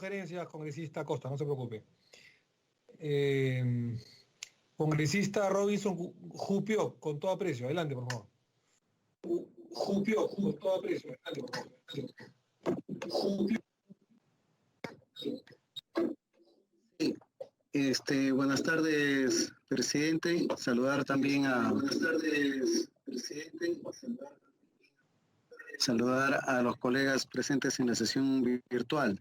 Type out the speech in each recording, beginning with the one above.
sugerencias, congresista Costa, no se preocupe. Congresista Robinson Jupio, con todo aprecio, adelante, por favor. Jupio, con todo aprecio, adelante, por favor. Jupio. Buenas tardes, presidente. Saludar también a... Buenas tardes, presidente. Saludar a los colegas presentes en la sesión virtual.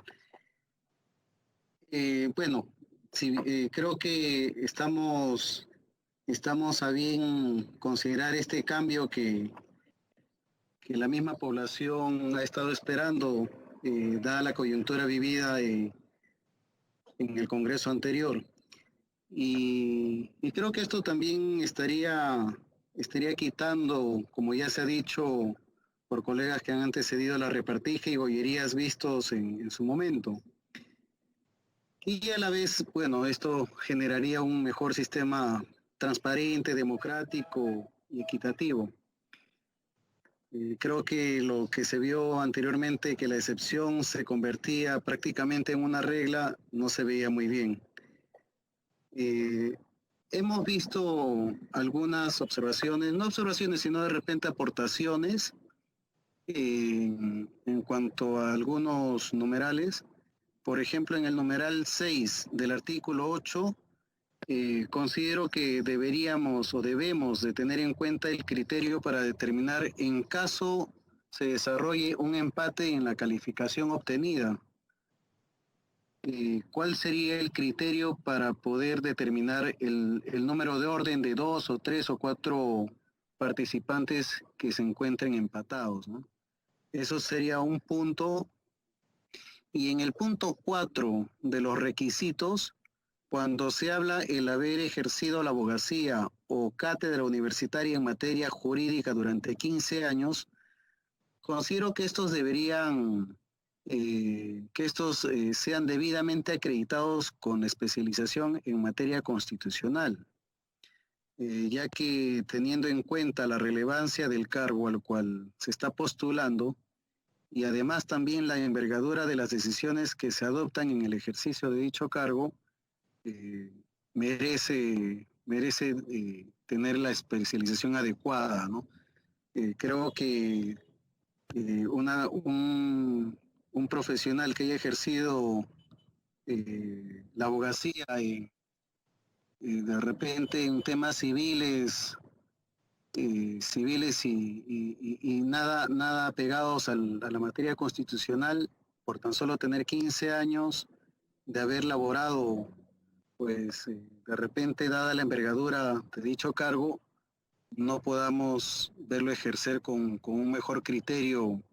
Creo que estamos a bien considerar este cambio que la misma población ha estado esperando, dada la coyuntura vivida en el Congreso anterior. Y creo que esto también estaría quitando, como ya se ha dicho por colegas que han antecedido, la repartija y gollerías vistos en su momento. Y a la vez, esto generaría un mejor sistema transparente, democrático y equitativo. Creo que lo que se vio anteriormente, que la excepción se convertía prácticamente en una regla, no se veía muy bien. Hemos visto algunas observaciones, no observaciones, sino de repente aportaciones en cuanto a algunos numerales. Por ejemplo, en el numeral 6 del artículo 8, considero que deberíamos o debemos de tener en cuenta el criterio para determinar en caso se desarrolle un empate en la calificación obtenida. ¿Cuál sería el criterio para poder determinar el número de orden de 2 o 3 o 4 participantes que se encuentren empatados, ¿no? Eso sería un punto. Y en el punto 4 de los requisitos, cuando se habla el haber ejercido la abogacía o cátedra universitaria en materia jurídica durante 15 años, considero que estos deberían, sean debidamente acreditados con especialización en materia constitucional, ya que teniendo en cuenta la relevancia del cargo al cual se está postulando, y además también la envergadura de las decisiones que se adoptan en el ejercicio de dicho cargo, merece tener la especialización adecuada, ¿no? Creo que un profesional que haya ejercido la abogacía de repente en temas civiles y nada pegados a la materia constitucional, por tan solo tener 15 años de haber laborado, de repente, dada la envergadura de dicho cargo, no podamos verlo ejercer con un mejor criterio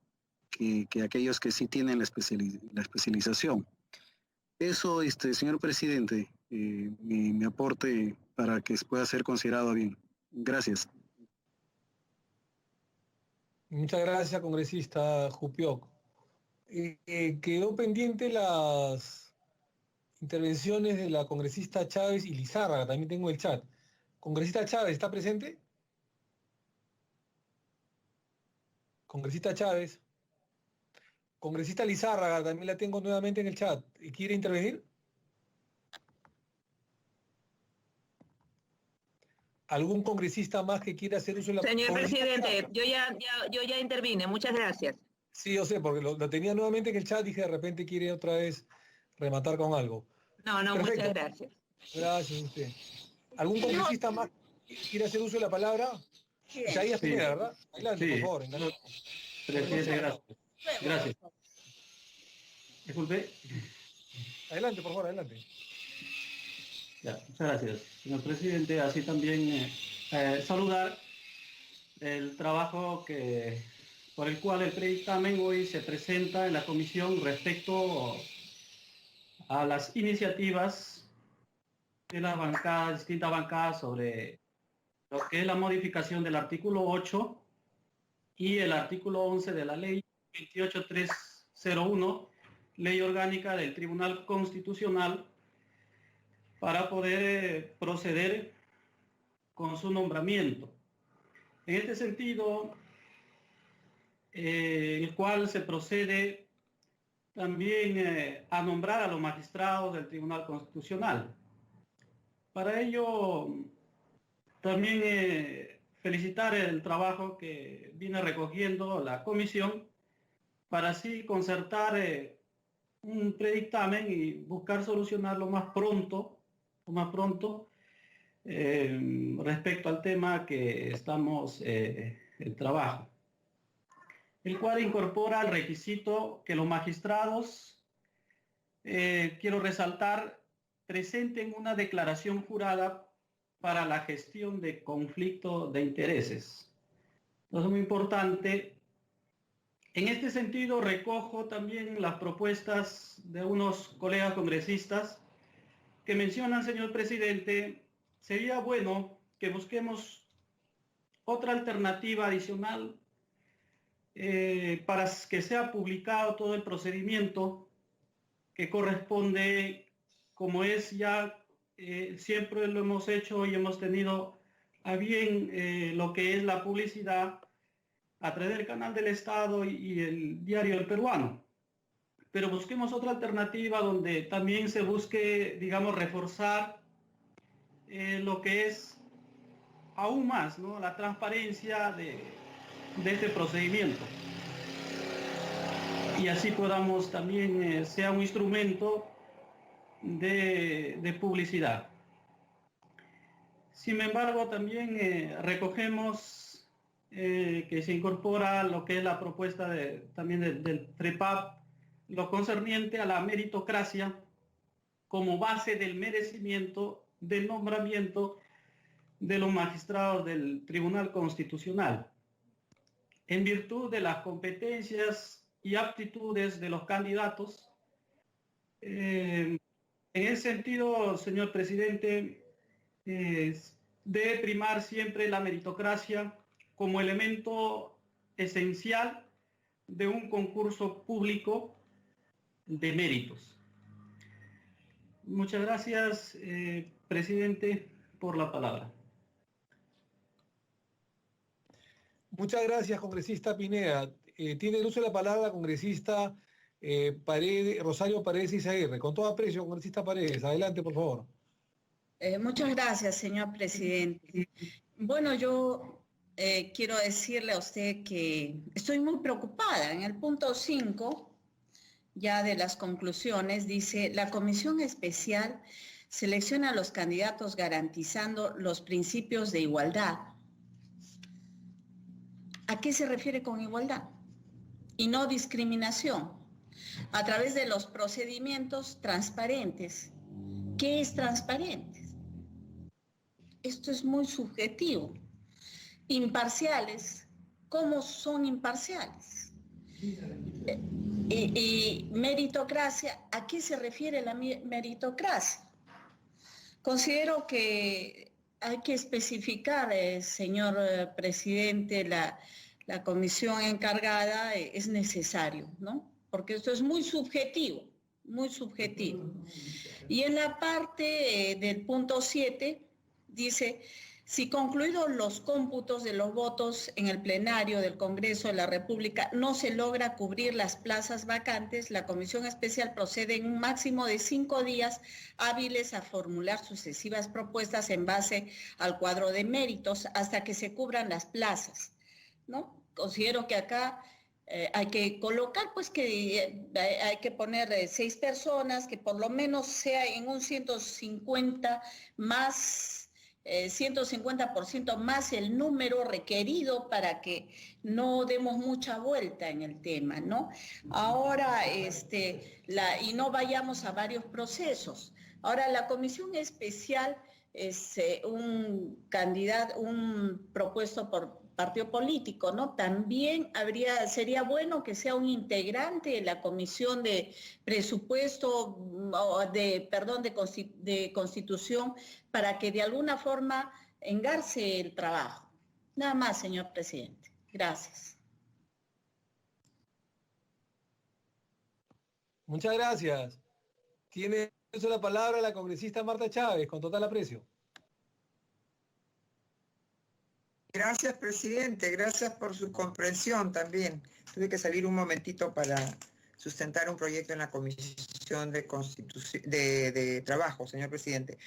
que aquellos que sí tienen la especialización. Eso, señor presidente, mi aporte para que pueda ser considerado bien. Gracias. Muchas gracias, congresista Jupioc. Quedó pendiente las intervenciones de la congresista Chávez y Lizárraga, también tengo el chat. Congresista Chávez, ¿está presente? Congresista Chávez. Congresista Lizárraga, también la tengo nuevamente en el chat. ¿Quiere intervenir? ¿Algún congresista más que quiera hacer uso de la palabra? Señor presidente, yo ya intervine, muchas gracias. Sí, yo sé, porque lo tenía nuevamente en el chat, dije de repente quiere otra vez rematar con algo. No, perfecto. Muchas gracias. Gracias a usted. ¿Algún congresista más que quiera hacer uso de la palabra? Isaías Pineda, ¿verdad? Adelante, por favor. Presidente, gracias. Gracias. Disculpe. Adelante, por favor, adelante. Ya, muchas gracias, señor presidente. Así también saludar el trabajo por el cual el predictamen hoy se presenta en la comisión respecto a las iniciativas de las bancadas, distintas bancadas, sobre lo que es la modificación del artículo 8 y el artículo 11 de la ley 28301, ley orgánica del Tribunal Constitucional, para poder proceder con su nombramiento. En este sentido, en el cual se procede también a nombrar a los magistrados del Tribunal Constitucional. Para ello, también felicitar el trabajo que viene recogiendo la comisión para así concertar un predictamen y buscar solucionar lo más pronto respecto al tema que estamos el trabajo, el cual incorpora el requisito que los magistrados, quiero resaltar, presenten una declaración jurada para la gestión de conflicto de intereses. Entonces, es muy importante. En este sentido, recojo también las propuestas de unos colegas congresistas que mencionan, señor presidente, sería bueno que busquemos otra alternativa adicional para que sea publicado todo el procedimiento que corresponde, como es ya siempre lo hemos hecho y hemos tenido a bien lo que es la publicidad a través del canal del Estado y el diario El Peruano. Pero busquemos otra alternativa donde también se busque, digamos, reforzar lo que es aún más, ¿no?, la transparencia de este procedimiento. Y así podamos también, sea un instrumento de publicidad. Sin embargo, también recogemos que se incorpora lo que es la propuesta también del TREPAP, lo concerniente a la meritocracia como base del merecimiento del nombramiento de los magistrados del Tribunal Constitucional, en virtud de las competencias y aptitudes de los candidatos. En ese sentido, señor presidente, debe primar siempre la meritocracia como elemento esencial de un concurso público de méritos. Muchas gracias, presidente, por la palabra. Muchas gracias, congresista Pineda. Tiene el uso de la palabra congresista Rosario Paredes Izaguirre. Con todo aprecio, congresista Paredes. Adelante, por favor. Muchas gracias, señor presidente. Bueno, yo quiero decirle a usted que estoy muy preocupada. En el punto 5, ya de las conclusiones, dice, la comisión especial selecciona a los candidatos garantizando los principios de igualdad. ¿A qué se refiere con igualdad? Y no discriminación, a través de los procedimientos transparentes. ¿Qué es transparente? Esto es muy subjetivo. Imparciales, ¿cómo son imparciales? Y meritocracia, ¿a qué se refiere la meritocracia? Considero que hay que especificar, señor presidente, la comisión encargada es necesario, ¿no? Porque esto es muy subjetivo, muy subjetivo. Y en la parte del punto 7 dice, si concluidos los cómputos de los votos en el plenario del Congreso de la República no se logra cubrir las plazas vacantes, la Comisión Especial procede en un máximo de 5 días hábiles a formular sucesivas propuestas en base al cuadro de méritos hasta que se cubran las plazas, ¿no? Considero que acá hay que colocar, pues que hay que poner 6 personas, que por lo menos sea en un 150 más... 150% más el número requerido para que no demos mucha vuelta en el tema, ¿no? Ahora, y no vayamos a varios procesos. Ahora, la comisión especial es un candidato, un propuesto por partido político, ¿no? También sería bueno que sea un integrante de la comisión de presupuesto, de constitución, para que de alguna forma engarce el trabajo. Nada más, señor presidente. Gracias. Muchas gracias. Tiene la palabra la congresista Marta Chávez, con total aprecio. Gracias, presidente. Gracias por su comprensión también. Tuve que salir un momentito para sustentar un proyecto en la Comisión de Trabajo, señor presidente.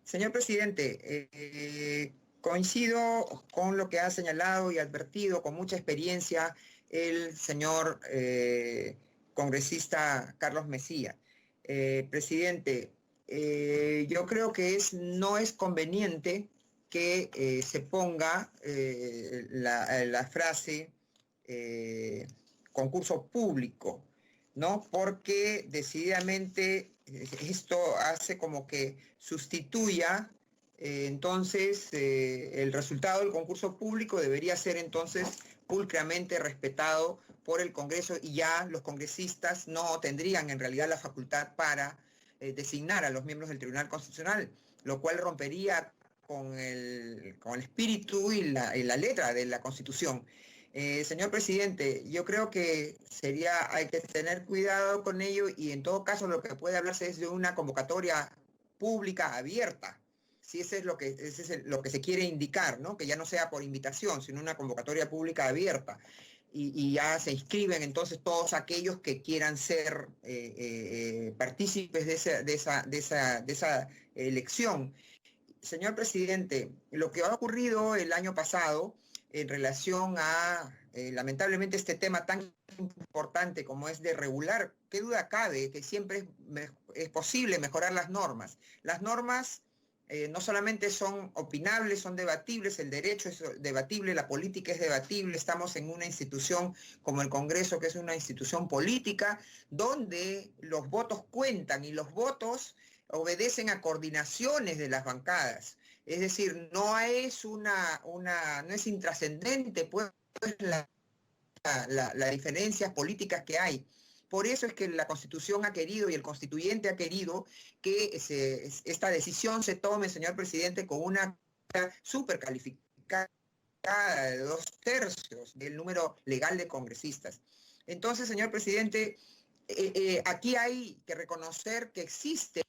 Señor presidente, coincido con lo que ha señalado y advertido con mucha experiencia el señor congresista Carlos Mejía. Presidente, yo creo que no es conveniente que se ponga la frase concurso público, ¿no? Porque decididamente esto hace como que sustituya entonces el resultado del concurso público debería ser entonces pulcramente respetado por el Congreso y ya los congresistas no tendrían en realidad la facultad para designar a los miembros del Tribunal Constitucional, lo cual rompería con el espíritu y la letra de la Constitución. Señor presidente, yo creo que hay que tener cuidado con ello y en todo caso lo que puede hablarse es de una convocatoria pública abierta, si ese es lo que se quiere indicar, ¿no? Que ya no sea por invitación, sino una convocatoria pública abierta. Y ya se inscriben entonces todos aquellos que quieran ser partícipes de esa elección. Señor presidente, lo que ha ocurrido el año pasado en relación a, lamentablemente, este tema tan importante como es de regular, qué duda cabe que siempre es posible mejorar las normas. Las normas no solamente son opinables, son debatibles, el derecho es debatible, la política es debatible, estamos en una institución como el Congreso, que es una institución política, donde los votos cuentan y los votos obedecen a coordinaciones de las bancadas. Es decir, no es intrascendente pues las diferencias políticas que hay. Por eso es que la Constitución ha querido y el constituyente ha querido que esta decisión se tome, señor presidente, con una súper calificada de 2/3 del número legal de congresistas. Entonces, señor presidente, aquí hay que reconocer que existe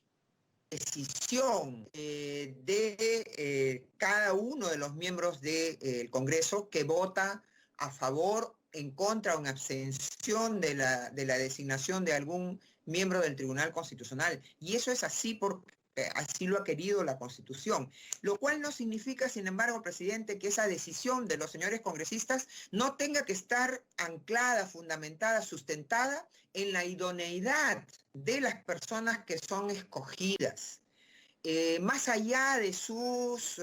decisión de cada uno de los miembros del Congreso que vota a favor, en contra o en abstención de la designación de algún miembro del Tribunal Constitucional. Y eso es así porque así lo ha querido la Constitución. Lo cual no significa, sin embargo, presidente, que esa decisión de los señores congresistas no tenga que estar anclada, fundamentada, sustentada en la idoneidad de las personas que son escogidas. Más allá de sus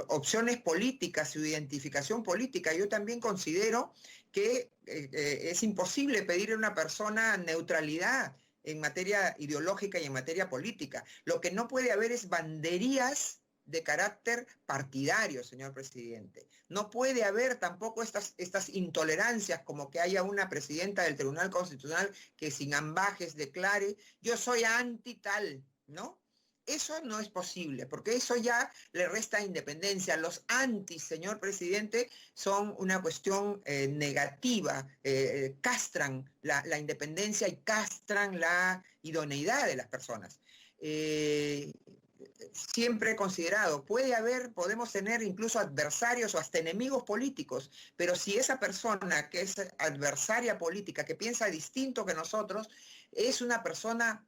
opciones políticas, su identificación política, yo también considero que es imposible pedirle a una persona neutralidad en materia ideológica y en materia política. Lo que no puede haber es banderías de carácter partidario, señor presidente. No puede haber tampoco estas intolerancias como que haya una presidenta del Tribunal Constitucional que sin ambajes declare yo soy anti tal, ¿no? Eso no es posible, porque eso ya le resta independencia. Los antis, señor presidente, son una cuestión negativa, castran la independencia y castran la idoneidad de las personas. Siempre he considerado, podemos tener incluso adversarios o hasta enemigos políticos, pero si esa persona que es adversaria política, que piensa distinto que nosotros, es una persona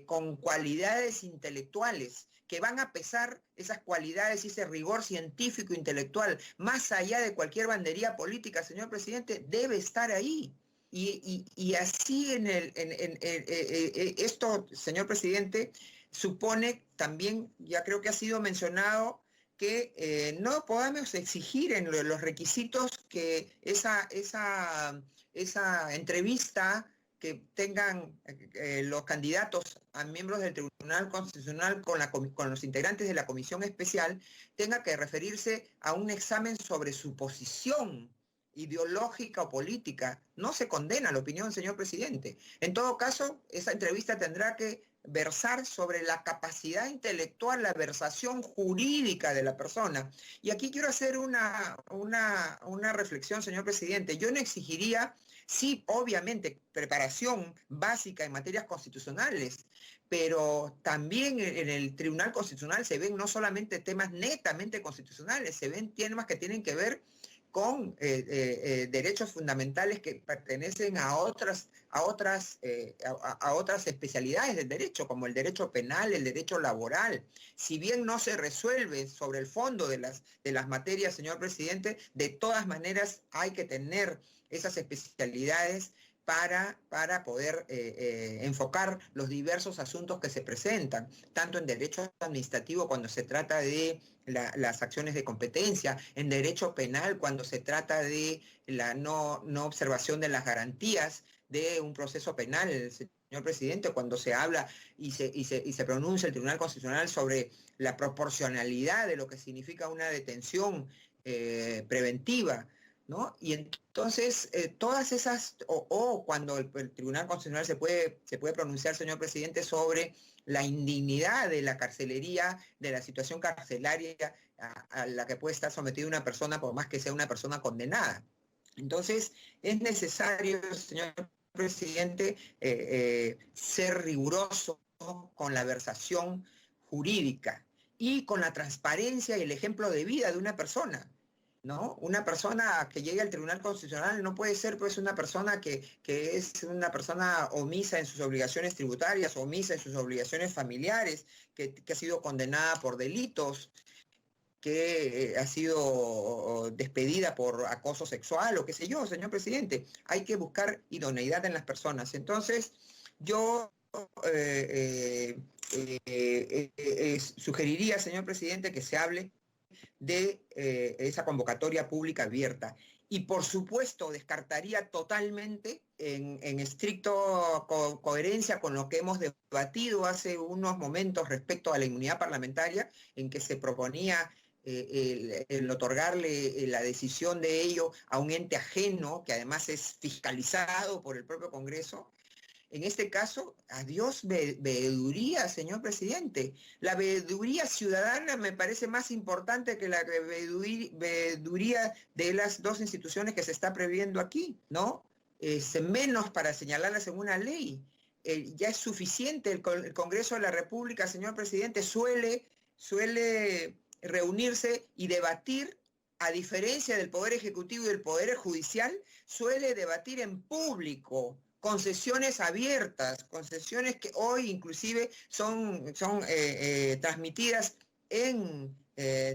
con cualidades intelectuales, que van a pesar esas cualidades y ese rigor científico intelectual, más allá de cualquier bandería política, señor presidente, debe estar ahí. Y así esto, señor presidente, supone también, ya creo que ha sido mencionado, que no podamos exigir en los requisitos que esa entrevista que tengan los candidatos a miembros del Tribunal Constitucional con los integrantes de la Comisión Especial tenga que referirse a un examen sobre su posición ideológica o política. No se condena la opinión, señor presidente. En todo caso, esa entrevista tendrá que versar sobre la capacidad intelectual, la versación jurídica de la persona. Y aquí quiero hacer una reflexión, señor presidente. Yo no exigiría, sí, obviamente, preparación básica en materias constitucionales, pero también en el Tribunal Constitucional se ven no solamente temas netamente constitucionales, se ven temas que tienen que ver con derechos fundamentales que pertenecen a otras especialidades del derecho, como el derecho penal, el derecho laboral. Si bien no se resuelve sobre el fondo de las materias, señor presidente, de todas maneras hay que tener esas especialidades para poder enfocar los diversos asuntos que se presentan, tanto en derecho administrativo cuando se trata de las acciones de competencia, en derecho penal cuando se trata de la no observación de las garantías de un proceso penal, señor presidente, cuando se habla y se pronuncia el Tribunal Constitucional sobre la proporcionalidad de lo que significa una detención preventiva, ¿no? Y entonces, todas esas, cuando el Tribunal Constitucional se puede pronunciar, señor presidente, sobre la indignidad de la carcelería, de la situación carcelaria a la que puede estar sometida una persona, por más que sea una persona condenada. Entonces, es necesario, señor presidente, ser riguroso con la versación jurídica y con la transparencia y el ejemplo de vida de una persona, ¿no? Una persona que llegue al Tribunal Constitucional no puede ser pues una persona que es una persona omisa en sus obligaciones tributarias, omisa en sus obligaciones familiares, que ha sido condenada por delitos, que ha sido despedida por acoso sexual o qué sé yo, señor presidente. Hay que buscar idoneidad en las personas. Entonces, yo sugeriría, señor presidente, que se hable de esa convocatoria pública abierta. Y por supuesto descartaría totalmente, en estricto coherencia con lo que hemos debatido hace unos momentos respecto a la inmunidad parlamentaria, en que se proponía el otorgarle la decisión de ello a un ente ajeno, que además es fiscalizado por el propio Congreso. En este caso, adiós veeduría, señor presidente. La veeduría ciudadana me parece más importante que la veeduría de las dos instituciones que se está previendo aquí, ¿no? Menos para señalarlas en una ley. Ya es suficiente. El Congreso de la República, señor presidente, suele reunirse y debatir, a diferencia del Poder Ejecutivo y del Poder Judicial, suele debatir en público, con sesiones abiertas, con sesiones que hoy inclusive son transmitidas en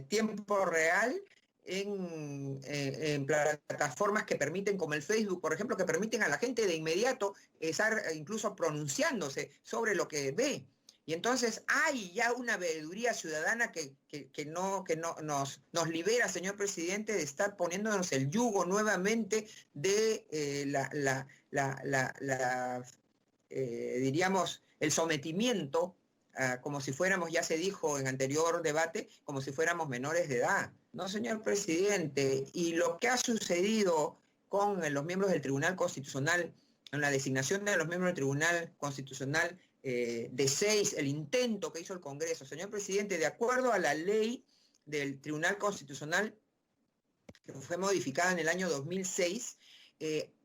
tiempo real, en plataformas que permiten, como el Facebook, por ejemplo, que permiten a la gente de inmediato estar incluso pronunciándose sobre lo que ve. Y entonces hay ya una veeduría ciudadana que nos libera, señor presidente, de estar poniéndonos el yugo nuevamente de diríamos, el sometimiento, como si fuéramos, ya se dijo en anterior debate, como si fuéramos menores de edad. No, señor presidente, y lo que ha sucedido con los miembros del Tribunal Constitucional, en la designación de los miembros del Tribunal Constitucional, de 6, el intento que hizo el Congreso, señor presidente, de acuerdo a la ley del Tribunal Constitucional, que fue modificada en el año 2006,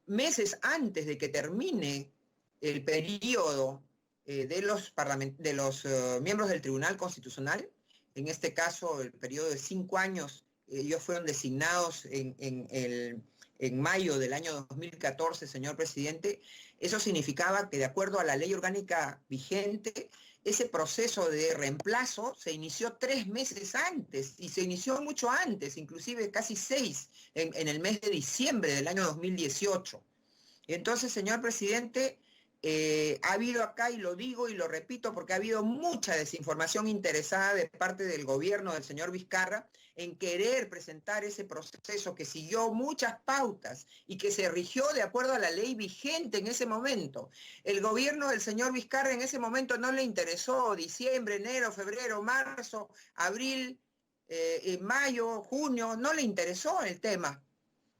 meses antes de que termine el periodo de los miembros del Tribunal Constitucional, en este caso el periodo de 5 años, ellos fueron designados en mayo del año 2014, señor presidente. Eso significaba que, de acuerdo a la ley orgánica vigente, ese proceso de reemplazo se inició 3 meses antes, y se inició mucho antes, inclusive casi 6, en el mes de diciembre del año 2018. Entonces, señor presidente, ha habido acá, y lo digo y lo repito, porque ha habido mucha desinformación interesada de parte del gobierno del señor Vizcarra en querer presentar ese proceso que siguió muchas pautas y que se rigió de acuerdo a la ley vigente en ese momento. El gobierno del señor Vizcarra en ese momento no le interesó diciembre, enero, febrero, marzo, abril, mayo, junio, no le interesó el tema.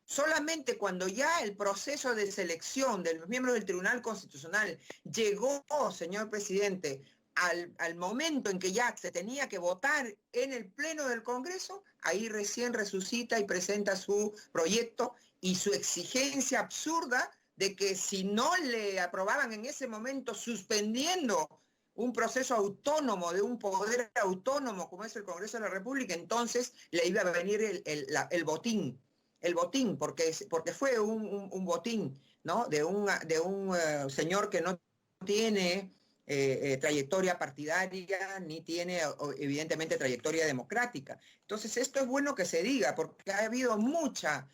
Solamente cuando ya el proceso de selección de los miembros del Tribunal Constitucional llegó, señor presidente, al momento en que ya se tenía que votar en el Pleno del Congreso, ahí recién resucita y presenta su proyecto y su exigencia absurda de que si no le aprobaban en ese momento, suspendiendo un proceso autónomo de un poder autónomo como es el Congreso de la República, entonces le iba a venir el botín. el botín, porque fue un botín, ¿no? De un señor que no tiene trayectoria partidaria, ni tiene evidentemente trayectoria democrática. Entonces esto es bueno que se diga, porque ha habido mucha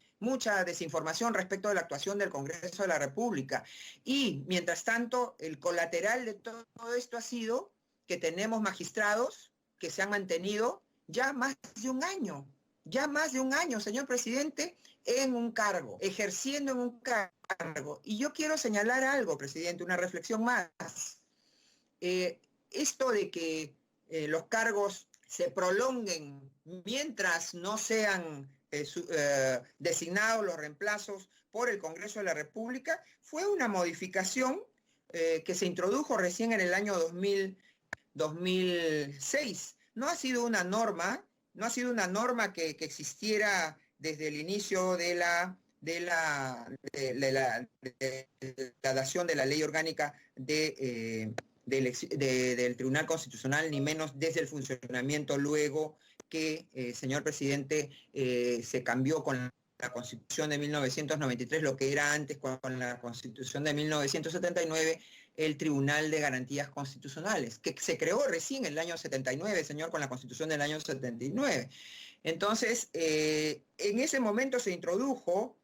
desinformación respecto de la actuación del Congreso de la República. Y mientras tanto, el colateral de todo esto ha sido que tenemos magistrados que se han mantenido ya más de un año, señor presidente, en un cargo, ejerciendo en un cargo. Y yo quiero señalar algo, presidente, una reflexión más. Esto de que los cargos se prolonguen mientras no sean designados los reemplazos por el Congreso de la República fue una modificación que se introdujo recién en el año 2006. No ha sido una norma que existiera desde el inicio de la dación de la ley orgánica del Tribunal Constitucional, ni menos desde el funcionamiento luego que, señor presidente, se cambió con la Constitución de 1993, lo que era antes con la Constitución de 1979, el Tribunal de Garantías Constitucionales, que se creó recién en el año 79, señor, con la Constitución del año 79. Entonces, en ese momento se introdujo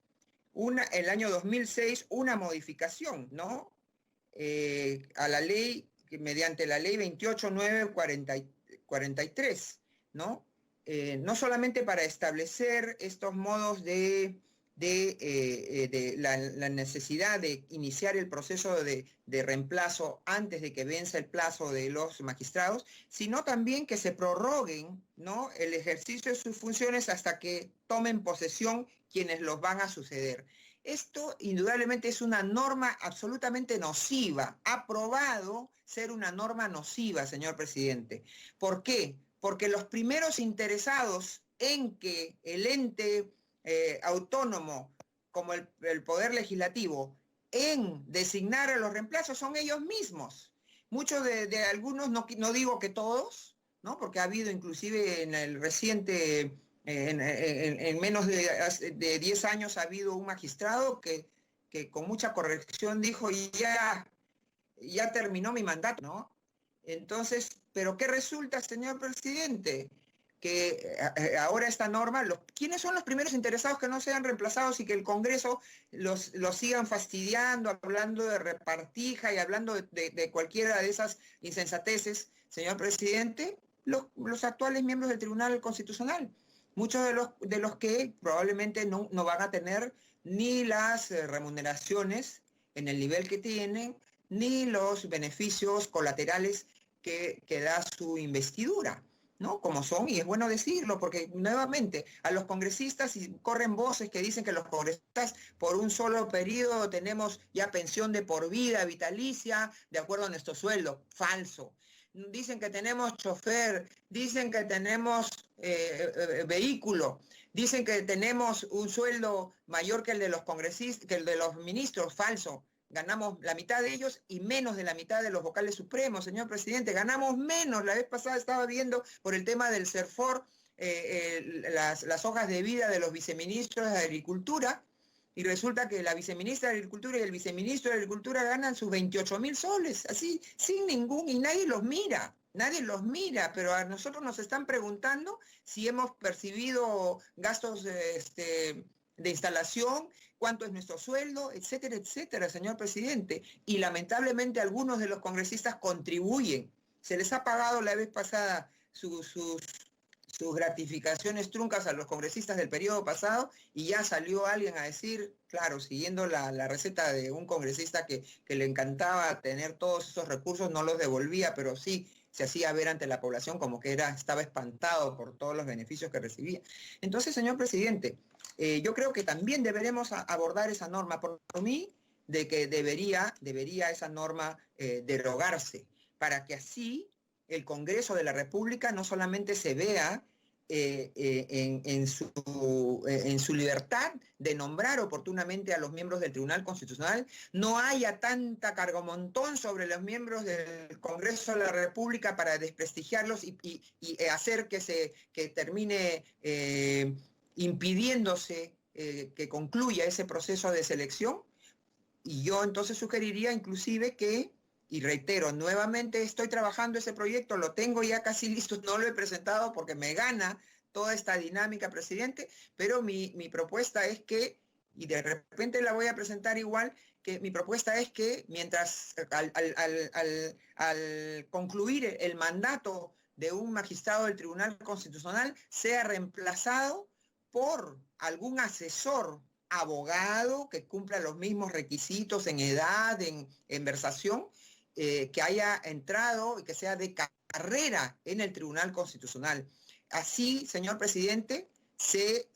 el año 2006 una modificación, ¿no? A la ley, mediante la ley 28.943, ¿no? No solamente para establecer estos modos de la necesidad de iniciar el proceso de reemplazo antes de que venza el plazo de los magistrados, sino también que se prorroguen, ¿no?, el ejercicio de sus funciones hasta que tomen posesión quienes los van a suceder. Esto indudablemente es una norma absolutamente nociva, ha probado ser una norma nociva, señor presidente. ¿Por qué? Porque los primeros interesados en que el ente autónomo como el Poder Legislativo en designar a los reemplazos son ellos mismos. Muchos de algunos, no digo que todos, ¿no?, porque ha habido inclusive en el reciente, en menos de 10 años ha habido un magistrado que con mucha corrección dijo ya terminó mi mandato, ¿no? Entonces, ¿pero qué resulta, señor presidente? Que ahora esta norma, ¿quiénes son los primeros interesados que no sean reemplazados y que el Congreso los sigan fastidiando, hablando de repartija y hablando de cualquiera de esas insensateces, señor presidente? Los actuales miembros del Tribunal Constitucional, muchos de los que probablemente no van a tener ni las remuneraciones en el nivel que tienen, ni los beneficios colaterales que da su investidura, ¿no? Como son, y es bueno decirlo, porque nuevamente a los congresistas, y corren voces que dicen que los congresistas por un solo periodo tenemos ya pensión de por vida, vitalicia, de acuerdo a nuestro sueldo. Falso. Dicen que tenemos chofer, dicen que tenemos vehículo, dicen que tenemos un sueldo mayor que el de los congresistas, que el de los ministros. Falso. Ganamos la mitad de ellos y menos de la mitad de los vocales supremos, señor presidente. Ganamos menos. La vez pasada estaba viendo por el tema del CERFOR las hojas de vida de los viceministros de Agricultura, y resulta que la viceministra de Agricultura y el viceministro de Agricultura ganan sus 28.000 soles, así, sin ningún, y nadie los mira. Nadie los mira, pero a nosotros nos están preguntando si hemos percibido gastos de instalación, cuánto es nuestro sueldo, etcétera, etcétera, señor presidente. Y lamentablemente algunos de los congresistas contribuyen. Se les ha pagado la vez pasada sus gratificaciones truncas a los congresistas del periodo pasado, y ya salió alguien a decir, claro, siguiendo la receta de un congresista que le encantaba tener todos esos recursos, no los devolvía, pero sí se hacía ver ante la población como que estaba espantado por todos los beneficios que recibía. Entonces, señor presidente, yo creo que también deberemos abordar esa norma. Por mí, de que debería esa norma derogarse, para que así el Congreso de la República no solamente se vea en su libertad de nombrar oportunamente a los miembros del Tribunal Constitucional, no haya tanta cargomontón sobre los miembros del Congreso de la República para desprestigiarlos y hacer que termine impidiéndose que concluya ese proceso de selección. Y yo entonces sugeriría inclusive que, y reitero, nuevamente estoy trabajando ese proyecto, lo tengo ya casi listo, no lo he presentado porque me gana toda esta dinámica, presidente, pero mi propuesta es que, y de repente la voy a presentar igual, que mi propuesta es que mientras al concluir el mandato de un magistrado del Tribunal Constitucional sea reemplazado por algún asesor abogado que cumpla los mismos requisitos en edad, en versación, que haya entrado y que sea de carrera en el Tribunal Constitucional. Así, señor presidente, se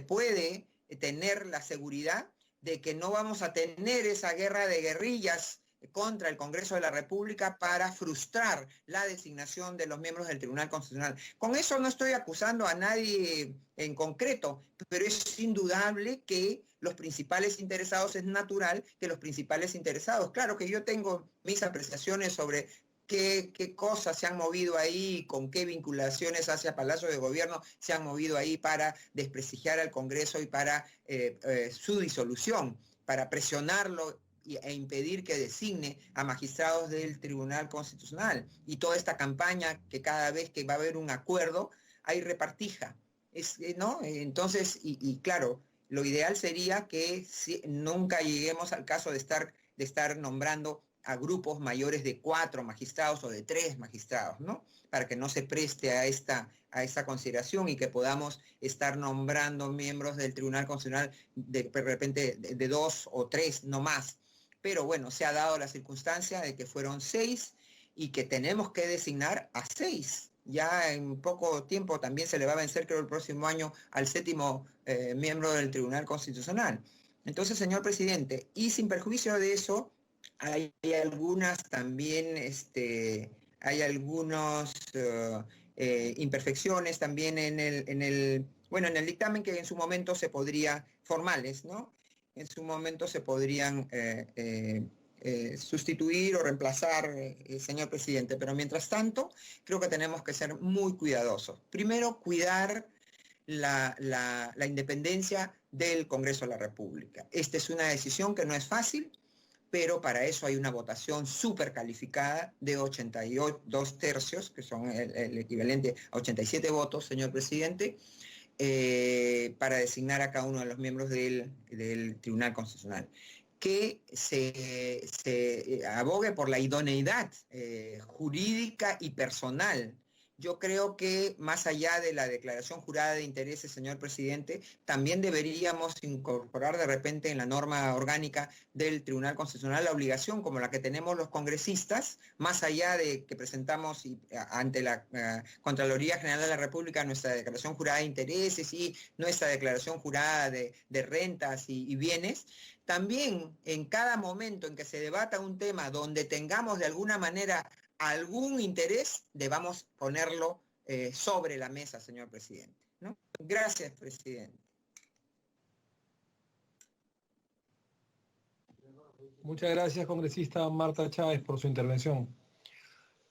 puede tener la seguridad de que no vamos a tener esa guerra de guerrillas contra el Congreso de la República para frustrar la designación de los miembros del Tribunal Constitucional. Con eso no estoy acusando a nadie en concreto, pero es indudable que los principales interesados, es natural que los principales interesados, claro que yo tengo mis apreciaciones sobre qué cosas se han movido ahí, con qué vinculaciones hacia Palacio de Gobierno se han movido ahí para desprestigiar al Congreso y para su disolución, para presionarlo e impedir que designe a magistrados del Tribunal Constitucional. Y toda esta campaña que cada vez que va a haber un acuerdo, hay repartija. ¿No? Entonces, y claro, lo ideal sería que nunca lleguemos al caso de estar nombrando a grupos mayores de 4 magistrados o de 3 magistrados, ¿no? Para que no se preste a esta consideración y que podamos estar nombrando miembros del Tribunal Constitucional de repente de 2 o 3, no más. Pero bueno, se ha dado la circunstancia de que fueron 6 y que tenemos que designar a 6. Ya en poco tiempo también se le va a vencer, creo, el próximo año al 7º miembro del Tribunal Constitucional. Entonces, señor presidente, y sin perjuicio de eso, hay algunas también, hay algunas imperfecciones también en el dictamen que en su momento se podría, formales, ¿no? En su momento se podrían sustituir o reemplazar, señor presidente, pero mientras tanto creo que tenemos que ser muy cuidadosos. Primero, cuidar la independencia del Congreso de la República. Esta es una decisión que no es fácil, pero para eso hay una votación súper calificada de 82 tercios, que son el equivalente a 87 votos, señor presidente, para designar a cada uno de los miembros del Tribunal Constitucional. Que se abogue por la idoneidad jurídica y personal. Yo creo que más allá de la declaración jurada de intereses, señor presidente, también deberíamos incorporar de repente en la norma orgánica del Tribunal Constitucional la obligación, como la que tenemos los congresistas, más allá de que presentamos ante la Contraloría General de la República nuestra declaración jurada de intereses y nuestra declaración jurada de rentas y bienes, también en cada momento en que se debata un tema donde tengamos de alguna manera algún interés, debamos ponerlo sobre la mesa, señor presidente, ¿no? Gracias, presidente. Muchas gracias, congresista Marta Chávez, por su intervención.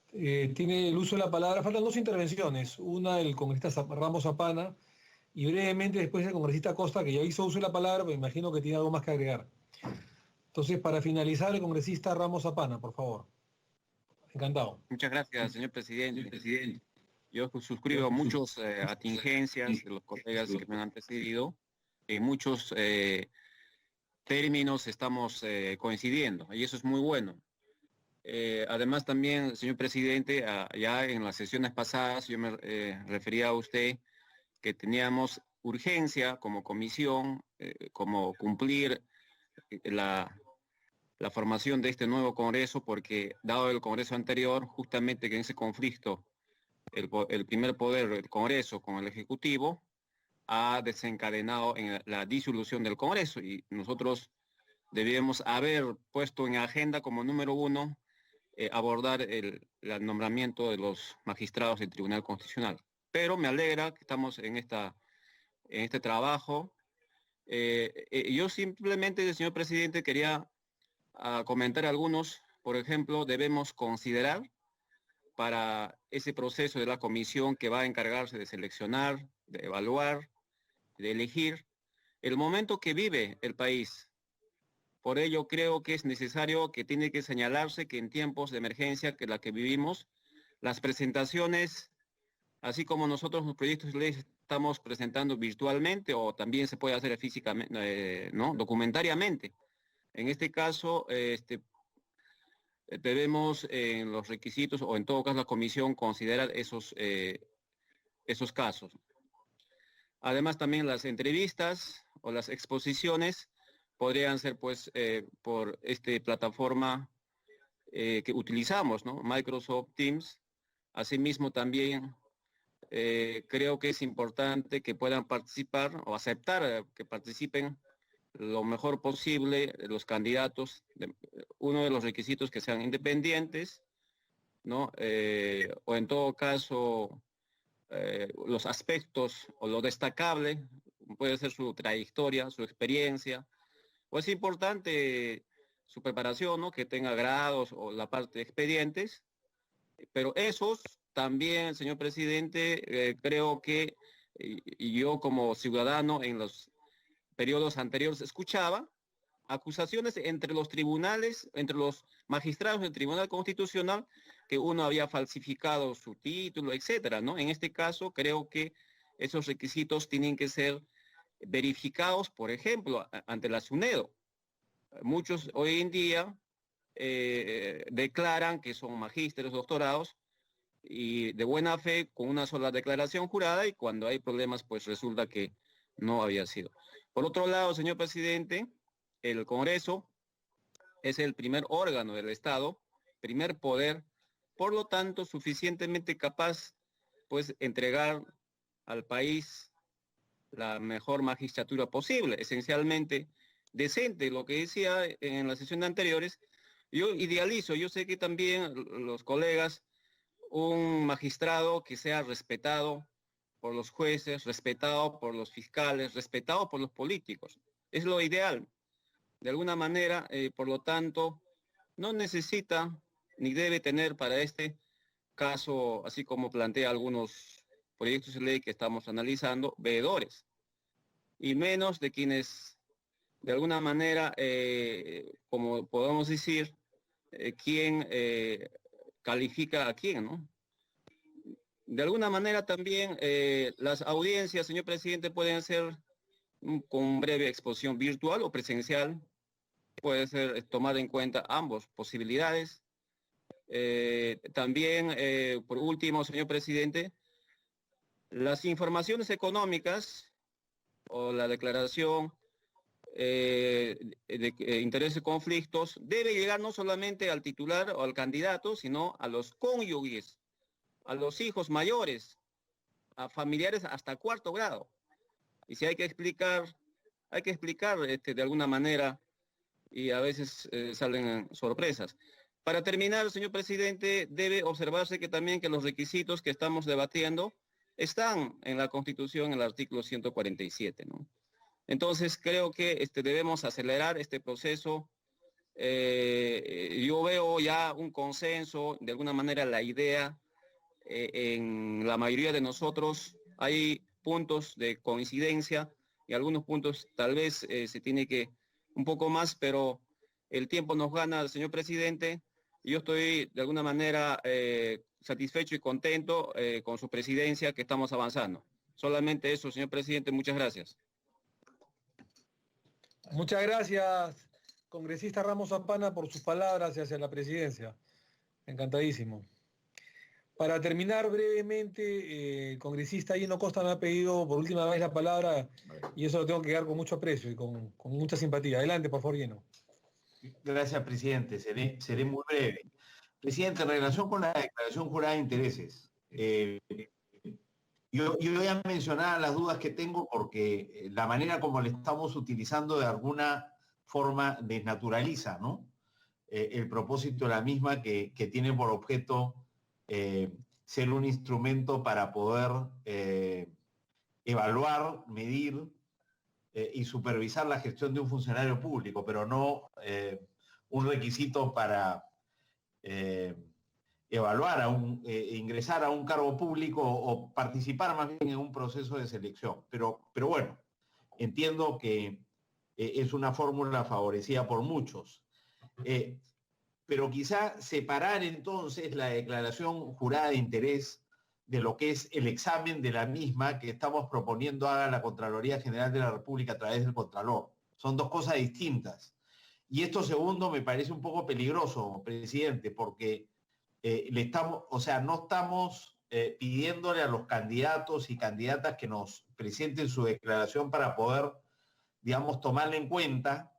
Tiene el uso de la palabra, faltan 2 intervenciones, una del congresista Ramos Zapana y brevemente después el congresista Costa, que ya hizo uso de la palabra, pero imagino que tiene algo más que agregar. Entonces, para finalizar, el congresista Ramos Zapana, por favor. Encantado. Muchas gracias, señor presidente. Yo suscribo muchas atingencias de los colegas que me han antecedido. En muchos términos estamos coincidiendo y eso es muy bueno. Además también, señor presidente, ya en las sesiones pasadas yo me refería a usted que teníamos urgencia como comisión, como cumplir la formación de este nuevo Congreso, porque dado el Congreso anterior, justamente que en ese conflicto, el primer poder del Congreso con el Ejecutivo ha desencadenado en la disolución del Congreso y nosotros debíamos haber puesto en agenda como número 1 abordar el nombramiento de los magistrados del Tribunal Constitucional. Pero me alegra que estamos en este trabajo. Yo simplemente, señor presidente, quería comentar algunos. Por ejemplo, debemos considerar para ese proceso de la comisión que va a encargarse de seleccionar, de evaluar, de elegir el momento que vive el país. Por ello creo que es necesario, que tiene que señalarse que en tiempos de emergencia que la que vivimos, las presentaciones, así como nosotros los proyectos de ley estamos presentando virtualmente o también se puede hacer físicamente, ¿no? Documentariamente. En este caso, debemos en los requisitos o en todo caso la comisión considerar esos casos. Además también las entrevistas o las exposiciones podrían ser pues por esta plataforma que utilizamos, ¿no? Microsoft Teams. Asimismo también creo que es importante que puedan participar o aceptar que participen lo mejor posible los candidatos. Uno de los requisitos que sean independientes, ¿no? O en todo caso los aspectos o lo destacable puede ser su trayectoria, su experiencia, o es importante su preparación, ¿no? Que tenga grados o la parte de expedientes, pero esos también, señor presidente, creo que y yo como ciudadano en los periodos anteriores escuchaba acusaciones entre los tribunales, entre los magistrados del Tribunal Constitucional, que uno había falsificado su título, etcétera, ¿no? En este caso, creo que esos requisitos tienen que ser verificados, por ejemplo, ante la SUNEDO. Muchos hoy en día declaran que son magísteres, doctorados, y de buena fe, con una sola declaración jurada, y cuando hay problemas, pues resulta que no había sido. Por otro lado, señor presidente, el Congreso es el primer órgano del Estado, primer poder, por lo tanto, suficientemente capaz, pues, entregar al país la mejor magistratura posible, esencialmente decente. Lo que decía en las sesiones anteriores, yo idealizo, yo sé que también los colegas, un magistrado que sea respetado por los jueces, respetado por los fiscales, respetado por los políticos. Es lo ideal. De alguna manera, por lo tanto, no necesita ni debe tener para este caso, así como plantea algunos proyectos de ley que estamos analizando, veedores, y menos de quienes, de alguna manera, como podemos decir, quién califica a quién, ¿no? De alguna manera también las audiencias, señor presidente, pueden ser con breve exposición virtual o presencial. Puede ser tomar en cuenta ambas posibilidades. También, por último, señor presidente, las informaciones económicas o la declaración de intereses y conflictos debe llegar no solamente al titular o al candidato, sino a los cónyuges, a los hijos mayores, a familiares hasta cuarto grado. Y si hay que explicar de alguna manera, y a veces salen sorpresas. Para terminar, señor presidente, debe observarse que también que los requisitos que estamos debatiendo están en la Constitución, en el artículo 147, ¿no? Entonces, creo que debemos acelerar este proceso. Yo veo ya un consenso, de alguna manera la idea, en la mayoría de nosotros hay puntos de coincidencia y algunos puntos tal vez se tiene que un poco más, pero el tiempo nos gana, señor presidente. Yo estoy de alguna manera satisfecho y contento con su presidencia, que estamos avanzando. Solamente eso, señor presidente, muchas gracias. Muchas gracias, congresista Ramos Zampana, por sus palabras hacia la presidencia. Encantadísimo. Para terminar brevemente, el congresista Gino Costa me ha pedido por última vez la palabra y eso lo tengo que dar con mucho aprecio y con mucha simpatía. Adelante, por favor, Gino. Gracias, presidente. Seré muy breve. Presidente, en relación con la declaración jurada de intereses, yo voy a mencionar las dudas que tengo porque la manera como le estamos utilizando de alguna forma desnaturaliza, ¿no? El propósito de la misma que tiene por objeto ser un instrumento para poder evaluar, medir y supervisar la gestión de un funcionario público, pero no un requisito para evaluar, ingresar a un cargo público o participar más bien en un proceso de selección. Pero bueno, entiendo que es una fórmula favorecida por muchos. Pero quizá separar entonces la declaración jurada de interés de lo que es el examen de la misma que estamos proponiendo haga la Contraloría General de la República a través del Contralor. Son dos cosas distintas. Y esto segundo me parece un poco peligroso, presidente, porque no estamos pidiéndole a los candidatos y candidatas que nos presenten su declaración para poder, digamos, tomarla en cuenta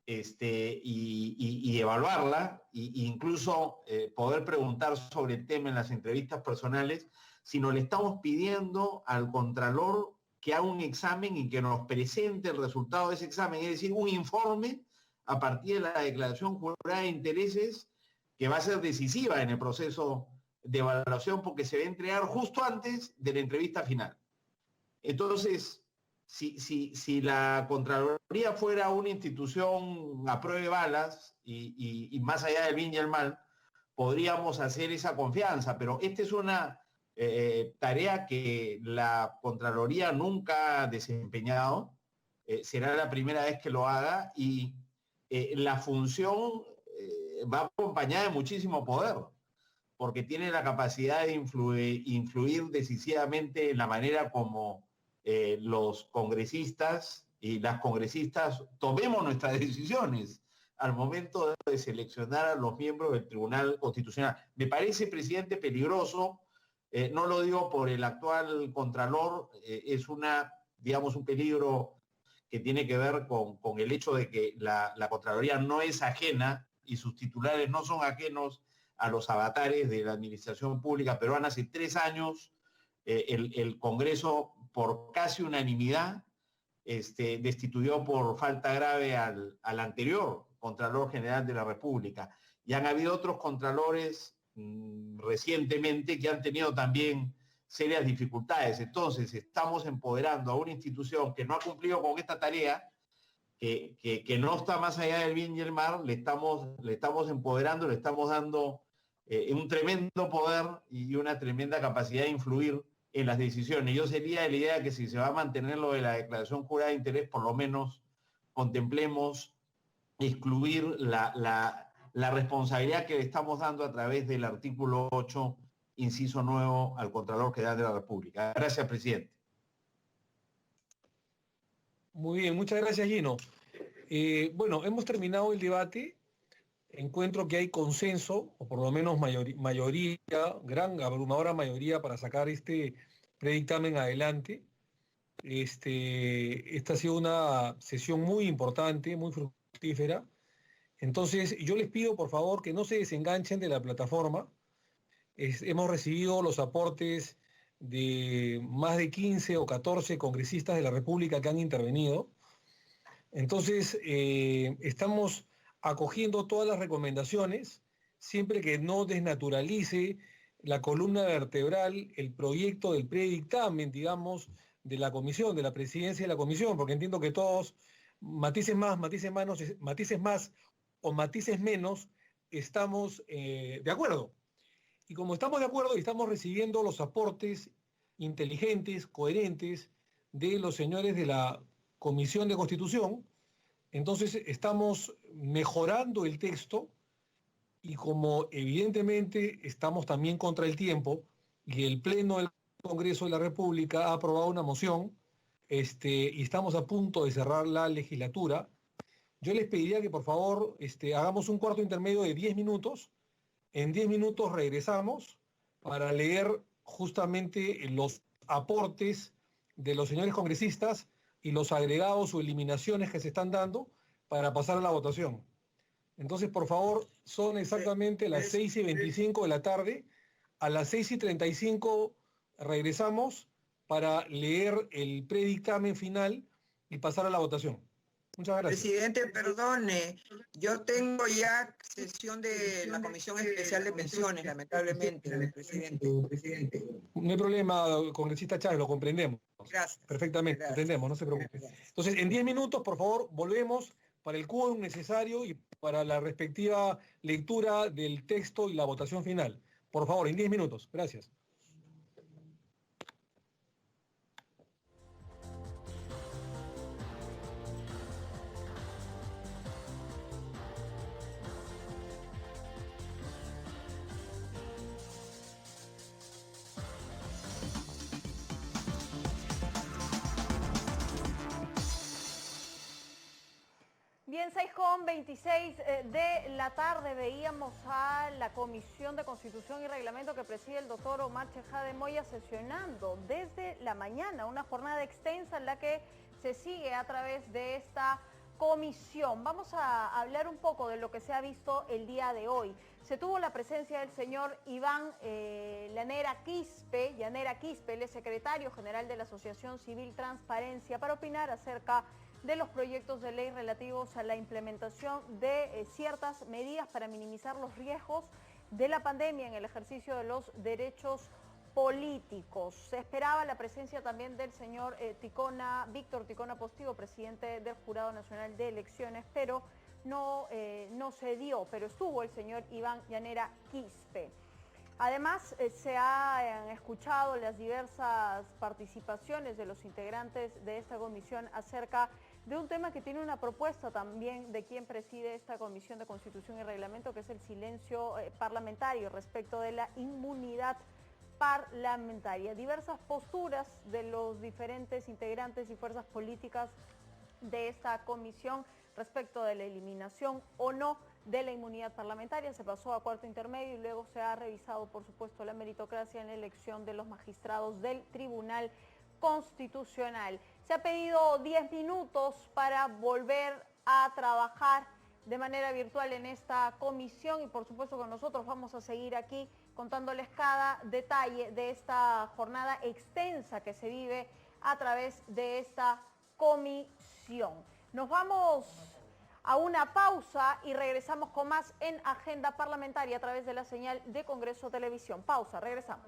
y evaluarla, e incluso poder preguntar sobre el tema en las entrevistas personales, sino le estamos pidiendo al Contralor que haga un examen y que nos presente el resultado de ese examen, es decir, un informe a partir de la declaración jurada de intereses que va a ser decisiva en el proceso de evaluación porque se va a entregar justo antes de la entrevista final. Entonces, si la Contraloría fuera una institución a prueba de balas y más allá del bien y el mal, podríamos hacer esa confianza, pero esta es una tarea que la Contraloría nunca ha desempeñado, será la primera vez que lo haga y la función va acompañada de muchísimo poder, porque tiene la capacidad de influir decisivamente en la manera como los congresistas y las congresistas tomemos nuestras decisiones al momento de seleccionar a los miembros del Tribunal Constitucional. Me parece, presidente, peligroso, no lo digo por el actual Contralor, es un peligro que tiene que ver con el hecho de que la Contraloría no es ajena y sus titulares no son ajenos a los avatares de la administración pública peruana. Hace 3 años el Congreso, por casi unanimidad, destituyó por falta grave al anterior Contralor General de la República. Y han habido otros contralores recientemente que han tenido también serias dificultades. Entonces, estamos empoderando a una institución que no ha cumplido con esta tarea, que no está más allá del bien y el mal, le estamos empoderando, le estamos dando un tremendo poder y una tremenda capacidad de influir en las decisiones. Yo sería de la idea que si se va a mantener lo de la declaración jurada de interés, por lo menos contemplemos excluir la responsabilidad que le estamos dando a través del artículo 8, inciso 9, al Contralor General de la República. Gracias, presidente. Muy bien, muchas gracias, Gino. Bueno, hemos terminado el debate. Encuentro que hay consenso, o por lo menos mayoría, gran abrumadora mayoría para sacar este predictamen adelante. Esta ha sido una sesión muy importante, muy fructífera. Entonces, yo les pido, por favor, que no se desenganchen de la plataforma. Hemos recibido los aportes de más de 15 o 14 congresistas de la República que han intervenido. Entonces, estamos acogiendo todas las recomendaciones, siempre que no desnaturalice la columna vertebral, el proyecto del predictamen, digamos, de la comisión, de la presidencia de la comisión, porque entiendo que todos, matices más o matices menos, estamos de acuerdo. Y como estamos de acuerdo y estamos recibiendo los aportes inteligentes, coherentes de los señores de la Comisión de Constitución, entonces estamos mejorando el texto y como evidentemente estamos también contra el tiempo y el Pleno del Congreso de la República ha aprobado una moción y estamos a punto de cerrar la legislatura, yo les pediría que por favor hagamos un cuarto intermedio de 10 minutos. En 10 minutos regresamos para leer justamente los aportes de los señores congresistas y los agregados o eliminaciones que se están dando para pasar a la votación. Entonces, por favor, son exactamente las 6:25 de la tarde. A las 6:35 regresamos para leer el predictamen final y pasar a la votación. Muchas gracias. Presidente, perdone, yo tengo ya sesión de la Comisión Especial de Pensiones, lamentablemente, presidente. No hay problema, congresista Chávez, lo comprendemos. Gracias. Perfectamente, Gracias. entendemos, no se preocupe. Gracias. Entonces, en 10 minutos, por favor, volvemos para el quórum necesario y para la respectiva lectura del texto y la votación final. Por favor, en 10 minutos. Gracias. 8:26 de la tarde veíamos a la Comisión de Constitución y Reglamento que preside el doctor Omar Chejade Moya sesionando desde la mañana, una jornada extensa en la que se sigue a través de esta comisión. Vamos a hablar un poco de lo que se ha visto el día de hoy. Se tuvo la presencia del señor Iván Llanera Quispe, él es secretario general de la Asociación Civil Transparencia, para opinar acerca de los proyectos de ley relativos a la implementación de ciertas medidas para minimizar los riesgos de la pandemia en el ejercicio de los derechos políticos. Se esperaba la presencia también del señor Víctor Ticona Postigo, presidente del Jurado Nacional de Elecciones, pero no se dio, pero estuvo el señor Iván Llanera Quispe. Además, se han escuchado las diversas participaciones de los integrantes de esta comisión acerca de un tema que tiene una propuesta también de quien preside esta Comisión de Constitución y Reglamento, que es el silencio parlamentario respecto de la inmunidad parlamentaria. Diversas posturas de los diferentes integrantes y fuerzas políticas de esta comisión respecto de la eliminación o no de la inmunidad parlamentaria. Se pasó a cuarto intermedio y luego se ha revisado, por supuesto, la meritocracia en la elección de los magistrados del Tribunal Constitucional. Se ha pedido 10 minutos para volver a trabajar de manera virtual en esta comisión y por supuesto que nosotros vamos a seguir aquí contándoles cada detalle de esta jornada extensa que se vive a través de esta comisión. Nos vamos a una pausa y regresamos con más en Agenda Parlamentaria a través de la señal de Congreso Televisión. Pausa, regresamos.